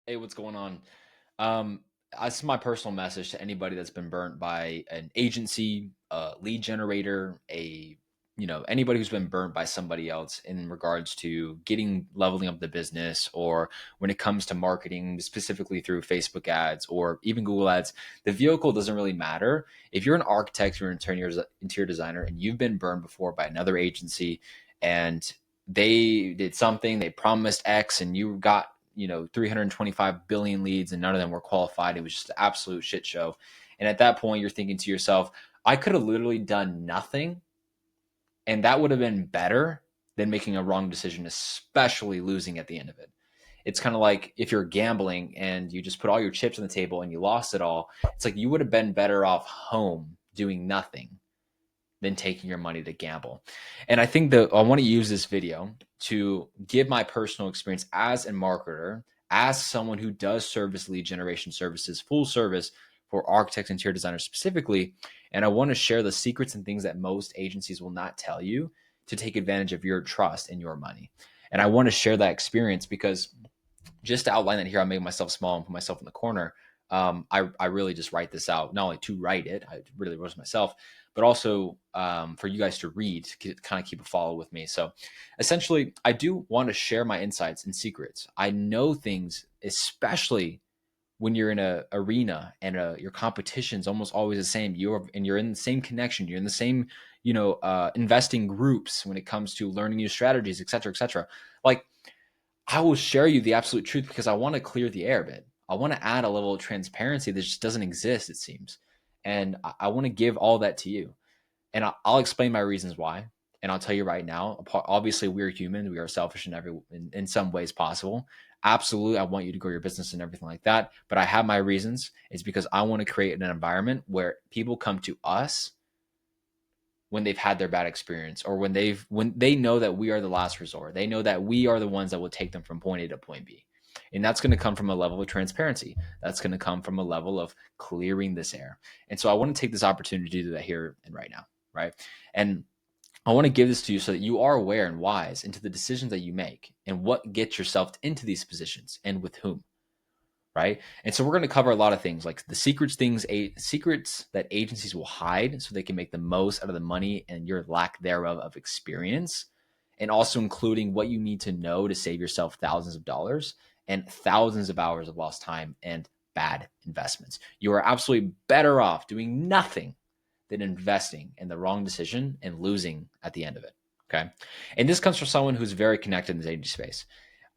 Hey, what's going on? Um, this is my personal message to anybody that's been burnt by an agency, a lead generator, anybody who's been burnt by somebody else in regards to getting leveling up the business, or when it comes to marketing, specifically through Facebook ads or even Google ads. The vehicle doesn't really matter. If you're an architect, you're an interior designer, and you've been burned before by another agency, and they did something, they promised X, and you got 325 billion leads and none of them were qualified. It was just an absolute shit show. And at that point, you're thinking to yourself, I could have literally done nothing, and that would have been better than making a wrong decision, especially losing at the end of it. It's kind of like if you're gambling and you just put all your chips on the table and you lost it all. It's like you would have been better off home doing nothing than taking your money to gamble. And I think that I want to use this video to give my personal experience as a marketer, as someone who does service lead generation services, full service for architects and interior designers specifically. And I want to share the secrets and things that most agencies will not tell you to take advantage of your trust and your money. And I want to share that experience because just to outline that here, I made myself small and put myself in the corner. I really just write this out, not only to write it, I really wrote it myself, but also for you guys to read, to kind of keep a follow with me. So essentially, I do want to share my insights and secrets. I know things, especially when you're in a arena and your competition's almost always the same. You're in the same connection. You're in the same, investing groups when it comes to learning new strategies, et cetera, et cetera. Like I will share you the absolute truth because I want to clear the air a bit. I want to add a level of transparency that just doesn't exist, it seems. And I want to give all that to you. And I'll explain my reasons why. And I'll tell you right now, obviously we're human. We are selfish in some ways possible. Absolutely. I want you to grow your business and everything like that. But I have my reasons. It's because I want to create an environment where people come to us when they've had their bad experience, or when they know that we are the last resort. They know that we are the ones that will take them from point A to point B. And that's going to come from a level of transparency. That's going to come from a level of clearing this air. And so I want to take this opportunity to do that here and right now, right? And I want to give this to you so that you are aware and wise into the decisions that you make and what gets yourself into these positions and with whom, right? And so we're going to cover a lot of things, like the secrets that agencies will hide so they can make the most out of the money and your lack thereof of experience, and also including what you need to know to save yourself thousands of dollars and thousands of hours of lost time and bad investments. You are absolutely better off doing nothing than investing in the wrong decision and losing at the end of it. Okay. And this comes from someone who's very connected in the agency space.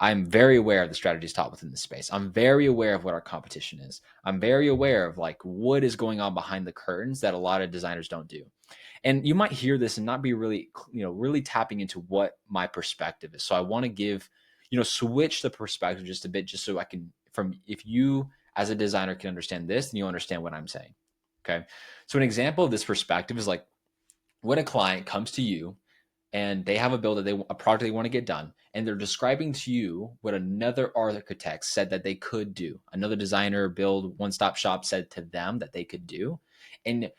I'm very aware of the strategies taught within the space. I'm very aware of what our competition is. I'm very aware of like what is going on behind the curtains that a lot of designers don't do. And you might hear this and not be really, really tapping into what my perspective is. So I want to give, switch the perspective just a bit, just so I can, if you as a designer can understand this, then you understand what I'm saying. Okay. So an example of this perspective is like when a client comes to you and they have a project they want to get done, and they're describing to you what another architect said that they could do, another designer build one stop shop said to them that they could do. And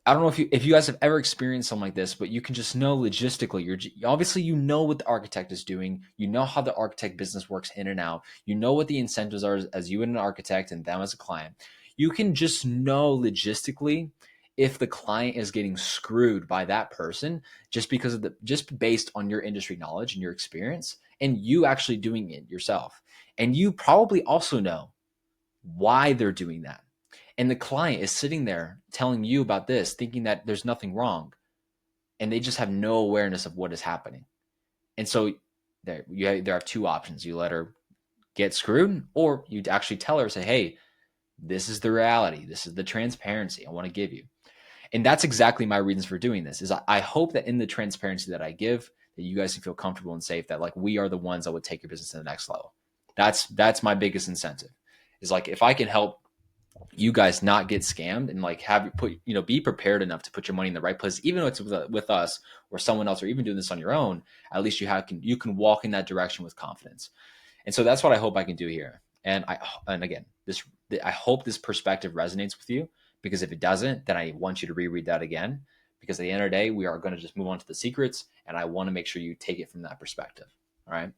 I don't know if you guys have ever experienced something like this, but you can just know logistically. You're obviously, you know what the architect is doing. You know how the architect business works in and out. You know what the incentives are as you and an architect and them as a client. You can just know logistically if the client is getting screwed by that person just because of just based on your industry knowledge and your experience and you actually doing it yourself. And you probably also know why they're doing that. And the client is sitting there telling you about this, thinking that there's nothing wrong, and they just have no awareness of what is happening. And so there are two options. You let her get screwed, or you actually tell her, say, hey, this is the reality. This is the transparency I want to give you. And that's exactly my reasons for doing this. Is I hope that in the transparency that I give, that you guys can feel comfortable and safe, that like we are the ones that would take your business to the next level. That's my biggest incentive. Is like if I can help you guys not get scammed and like have you put, be prepared enough to put your money in the right place, even though it's with us or someone else, or even doing this on your own, at least you can walk in that direction with confidence. And so that's what I hope I can do here. And again, I hope this perspective resonates with you, because if it doesn't, then I want you to reread that again, because at the end of the day, we are going to just move on to the secrets, and I want to make sure you take it from that perspective. All right.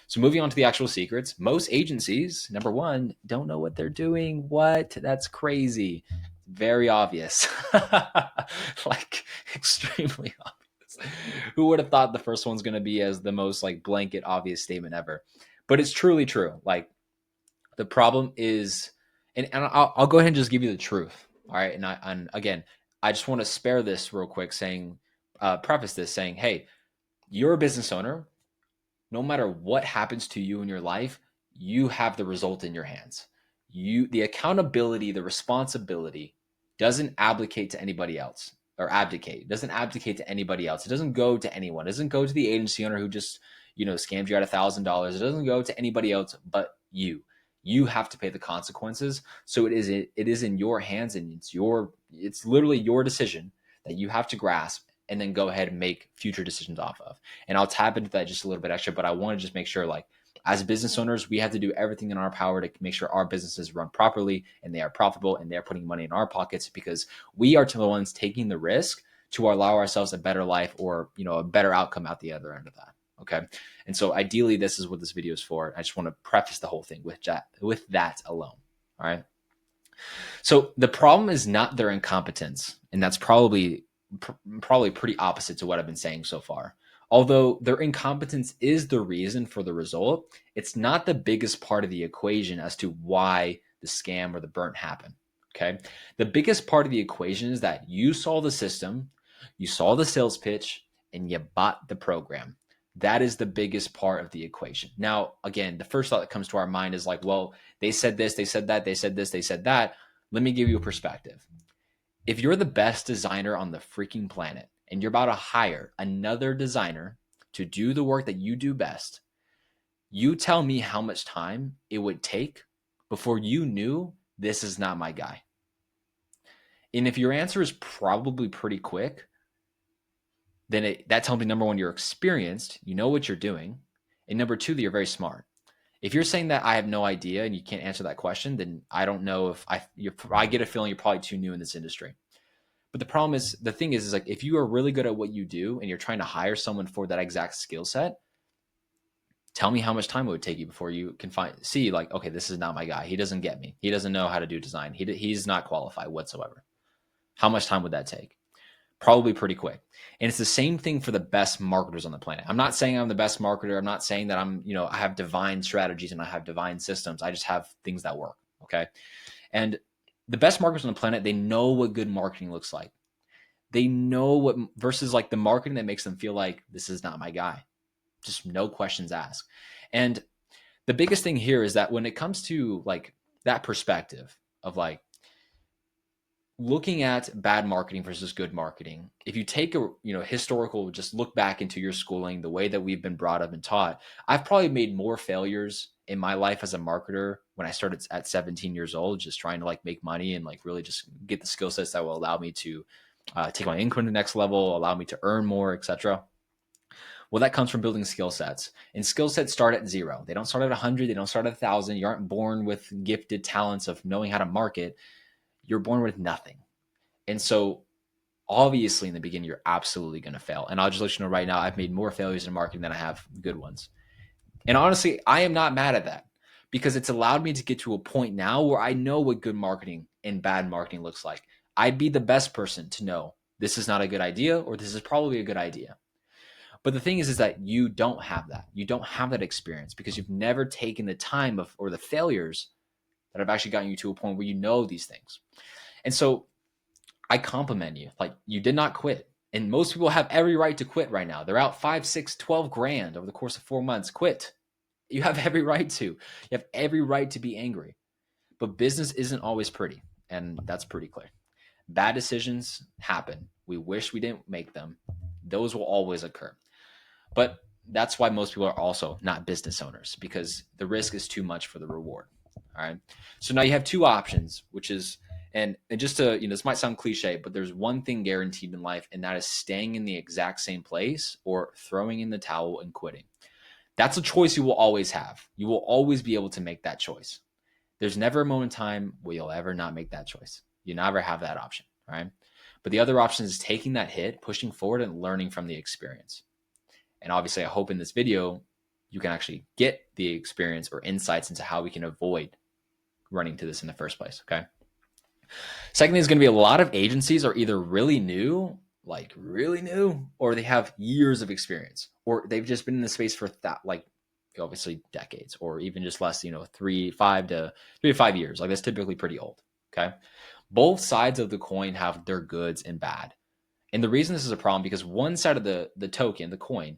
So moving on to the actual secrets, most agencies, number one, don't know what they're doing. What? That's crazy. Very obvious. Like extremely obvious. Who would have thought the first one's going to be as the most like blanket obvious statement ever? But it's truly true. Like the problem is, and I'll go ahead and just give you the truth. All right. And again, I just want to spare this real quick saying, preface this saying, hey, you're a business owner. No matter what happens to you in your life, you have the result in your hands. The accountability, the responsibility doesn't abdicate to anybody else or abdicate. It doesn't abdicate to anybody else. It doesn't go to anyone. It doesn't go to the agency owner who just, scammed you out $1,000. It doesn't go to anybody else but you. You have to pay the consequences. So it is in your hands, and it's literally your decision that you have to grasp and then go ahead and make future decisions off of. And I'll tap into that just a little bit extra, but I want to just make sure, like, as business owners, we have to do everything in our power to make sure our businesses run properly and they are profitable and they're putting money in our pockets, because we are the ones taking the risk to allow ourselves a better life, or, a better outcome out the other end of that. Okay. And so ideally, this is what this video is for. I just want to preface the whole thing with that alone. All right. So the problem is not their incompetence, and that's probably pretty opposite to what I've been saying so far. Although their incompetence is the reason for the result, it's not the biggest part of the equation as to why the scam or the burn happened. Okay. The biggest part of the equation is that you saw the system, you saw the sales pitch, and you bought the program. That is the biggest part of the equation. Now, again, the first thought that comes to our mind is like, well, they said this, they said that, they said this, they said that. Let me give you a perspective. If you're the best designer on the freaking planet and you're about to hire another designer to do the work that you do best, you tell me how much time it would take before you knew this is not my guy. And if your answer is probably pretty quick, then that tells me, number one, you're experienced, you know what you're doing, and number two, that you're very smart. If you're saying that I have no idea and you can't answer that question, then I don't know if I get a feeling you're probably too new in this industry. But the thing is like, if you are really good at what you do and you're trying to hire someone for that exact skill set, tell me how much time it would take you before you can see like, okay, this is not my guy. He doesn't get me. He doesn't know how to do design. He's not qualified whatsoever. How much time would that take? Probably pretty quick. And it's the same thing for the best marketers on the planet. I'm not saying I'm the best marketer. I'm not saying that I have divine strategies and I have divine systems. I just have things that work. Okay. And the best marketers on the planet, they know what good marketing looks like. They know what, versus like the marketing that makes them feel like this is not my guy. Just no questions asked. And the biggest thing here is that when it comes to like that perspective of like looking at bad marketing versus good marketing, if you take a historical, just look back into your schooling, the way that we've been brought up and taught, I've probably made more failures in my life as a marketer when I started at 17 years old, just trying to like make money and like really just get the skill sets that will allow me to take my income to the next level, allow me to earn more, etc. Well, that comes from building skill sets, and skill sets start at zero. They don't start at 100. They don't start at 1,000. You aren't born with gifted talents of knowing how to market. You're born with nothing. And so obviously in the beginning, you're absolutely going to fail. And I'll just let you know right now, I've made more failures in marketing than I have good ones. And honestly, I am not mad at that, because it's allowed me to get to a point now where I know what good marketing and bad marketing looks like. I'd be the best person to know this is not a good idea, or this is probably a good idea. But the thing is that you don't have that. You don't have that experience because you've never taken the time or the failures that have actually gotten you to a point where you know these things. And so I compliment you. Like, you did not quit. And most people have every right to quit right now. They're out 5, 6, 12 grand over the course of 4 months. Quit. You have every right to. You have every right to be angry. But business isn't always pretty. And that's pretty clear. Bad decisions happen. We wish we didn't make them. Those will always occur. But that's why most people are also not business owners, because the risk is too much for the reward. All right. So now you have two options, which is, and just to, this might sound cliche, but there's one thing guaranteed in life, and that is staying in the exact same place or throwing in the towel and quitting. That's a choice you will always have. You will always be able to make that choice. There's never a moment in time where you'll ever not make that choice. You never have that option. Right. But the other option is taking that hit, pushing forward, and learning from the experience. And obviously, I hope in this video, you can actually get the experience or insights into how we can avoid running to this in the first place. Okay. Secondly, is going to be a lot of agencies are either really new, like really new, or they have years of experience, or they've just been in the space for that, like obviously decades, or even just less, 3 to 5 years. Like that's typically pretty old. Okay. Both sides of the coin have their goods and bad. And the reason this is a problem because one side of the token, the coin,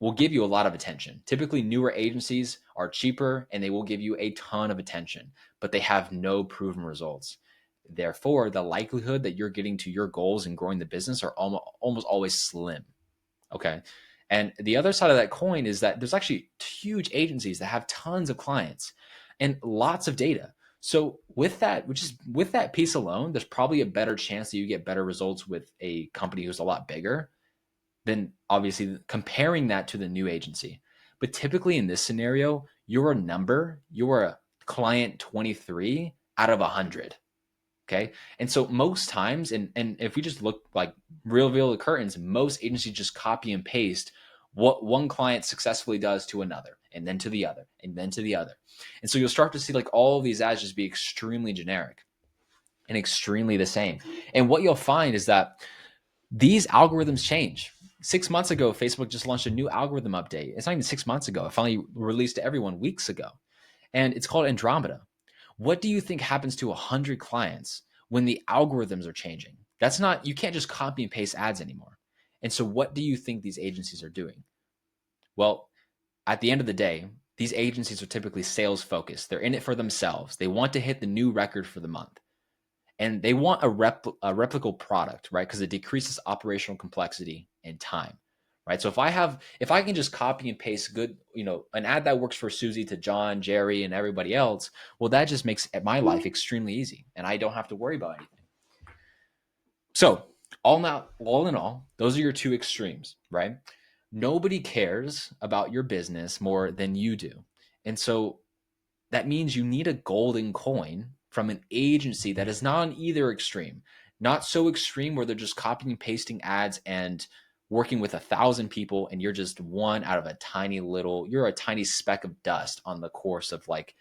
will give you a lot of attention. Typically, newer agencies are cheaper and they will give you a ton of attention, but they have no proven results. Therefore, the likelihood that you're getting to your goals and growing the business are almost always slim. Okay. And the other side of that coin is that there's actually huge agencies that have tons of clients and lots of data. So with that, which is with that piece alone, there's probably a better chance that you get better results with a company who's a lot bigger than obviously comparing that to the new agency. But typically in this scenario, you're a number, you're a client 23 out of 100. Okay. And so most times, and if we just look like reveal the curtains, most agencies just copy and paste what one client successfully does to another, and then to the other, and then to the other. And so you'll start to see like all of these ads just be extremely generic and extremely the same. And what you'll find is that these algorithms change. 6 months ago, Facebook just launched a new algorithm update. It's not even 6 months ago. It finally released to everyone weeks ago. And it's called Andromeda. What do you think happens to 100 clients when the algorithms are changing? That's not, you can't just copy and paste ads anymore. And so, what do you think these agencies are doing? Well, at the end of the day, these agencies are typically sales focused. They're in it for themselves. They want to hit the new record for the month. And they want a replicable product, right? Because it decreases operational complexity and time, right? So if I can just copy and paste good, an ad that works for Susie to John, Jerry, and everybody else, well, that just makes my life extremely easy, and I don't have to worry about anything. So all in all, those are your two extremes, right? Nobody cares about your business more than you do, and so that means you need a golden coin from an agency that is not on either extreme, not so extreme where they're just copying and pasting ads and working with 1,000 people and you're just one out of you're a tiny speck of dust on the course of like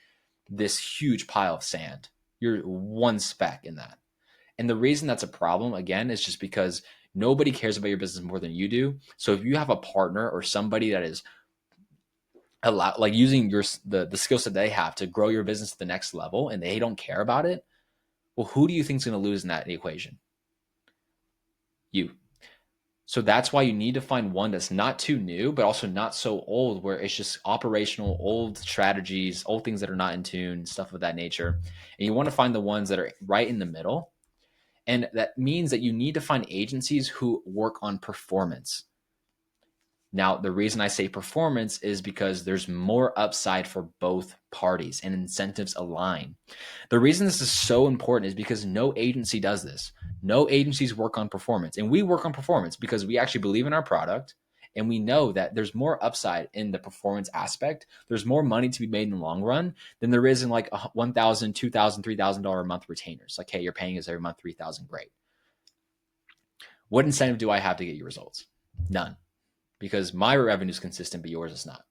this huge pile of sand. You're one speck in that. And the reason that's a problem, again, is just because nobody cares about your business more than you do. So if you have a partner or somebody that is like using the skill set they have to grow your business to the next level and they don't care about it, well, who do you think is going to lose in that equation? You. So that's why you need to find one that's not too new, but also not so old, where it's just operational, old strategies, old things that are not in tune, stuff of that nature. And you want to find the ones that are right in the middle. And that means that you need to find agencies who work on performance. Now, the reason I say performance is because there's more upside for both parties and incentives align. The reason this is so important is because no agency does this. No agencies work on performance. And we work on performance because we actually believe in our product and we know that there's more upside in the performance aspect. There's more money to be made in the long run than there is in like $1,000, $2,000, $3,000 a month retainers. Like, hey, you're paying us every month $3,000. Great. What incentive do I have to get you results? None. Because my revenue is consistent, but yours is not.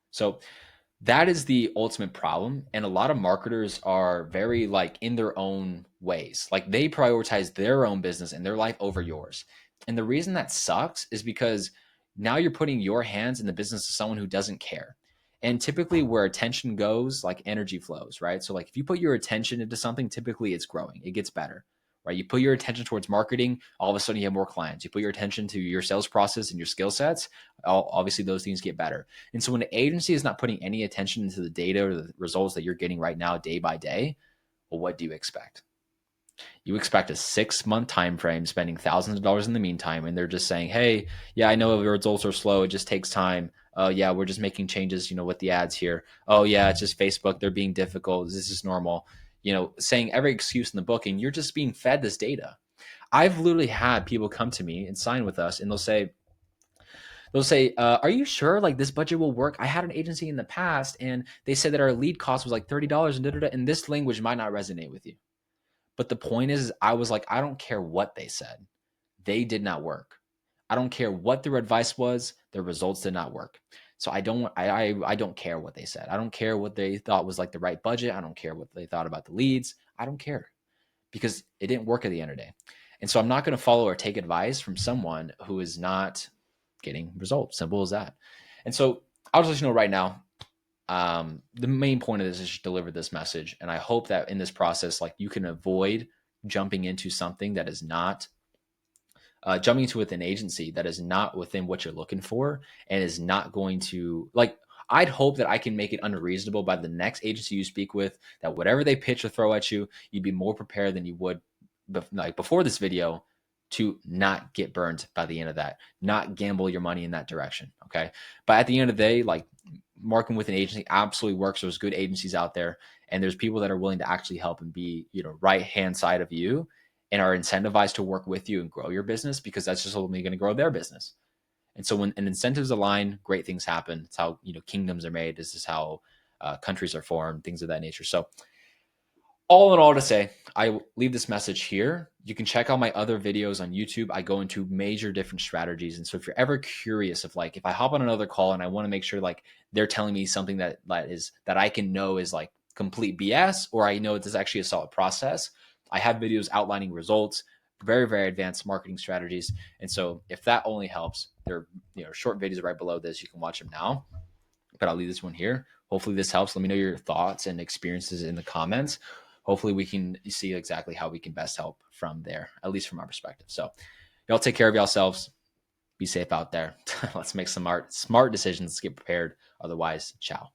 So that is the ultimate problem. And a lot of marketers are very like in their own ways. Like they prioritize their own business and their life over yours. And the reason that sucks is because now you're putting your hands in the business of someone who doesn't care. And typically where attention goes, like energy flows, right? So like if you put your attention into something, typically it's growing, it gets better, right? You put your attention towards marketing, all of a sudden you have more clients. You put your attention to your sales process and your skill sets, obviously those things get better. And so when an agency is not putting any attention into the data or the results that you're getting right now day by day, well, what do you expect? You expect a 6-month time frame, spending thousands of dollars in the meantime, and they're just saying, hey, yeah, I know the results are slow, it just takes time. Oh yeah, we're just making changes, with the ads here. Oh yeah, it's just Facebook, they're being difficult, this is normal. Saying every excuse in the book, and you're just being fed this data. I've literally had people come to me and sign with us, and they'll say, are you sure like this budget will work? I had an agency in the past and they said that our lead cost was like $30 and and this language might not resonate with you. But the point is, I was like, I don't care what they said. They did not work. I don't care what their advice was. Their results did not work. So I don't care what they said. I don't care what they thought was like the right budget. I don't care what they thought about the leads. I don't care because it didn't work at the end of the day. And so I'm not going to follow or take advice from someone who is not getting results. Simple as that. And so I'll just let you know right now, the main point of this is just deliver this message. And I hope that in this process, like you can avoid jumping into something that is not jumping into with an agency that is not within what you're looking for and is not going to like. I'd hope that I can make it unreasonable by the next agency you speak with, that whatever they pitch or throw at you, you'd be more prepared than you would like before this video, to not get burned by the end of that, not gamble your money in that direction. Okay. But at the end of the day, like marketing with an agency absolutely works. There's good agencies out there, and there's people that are willing to actually help and be, right hand side of you and are incentivized to work with you and grow your business, because that's just only going to grow their business. And so when incentives align, great things happen. It's how, kingdoms are made. This is how countries are formed, things of that nature. So all in all, to say, I leave this message here. You can check out my other videos on YouTube. I go into major different strategies. And so if you're ever curious, if I hop on another call and I want to make sure like they're telling me something that I can know is like complete BS, or I know this is actually a solid process, I have videos outlining results, very, very advanced marketing strategies. And so if that only helps, there are short videos right below this. You can watch them now, but I'll leave this one here. Hopefully this helps. Let me know your thoughts and experiences in the comments. Hopefully we can see exactly how we can best help from there, at least from our perspective. So y'all take care of yourselves. Be safe out there. Let's make some smart decisions. Let's get prepared. Otherwise, ciao.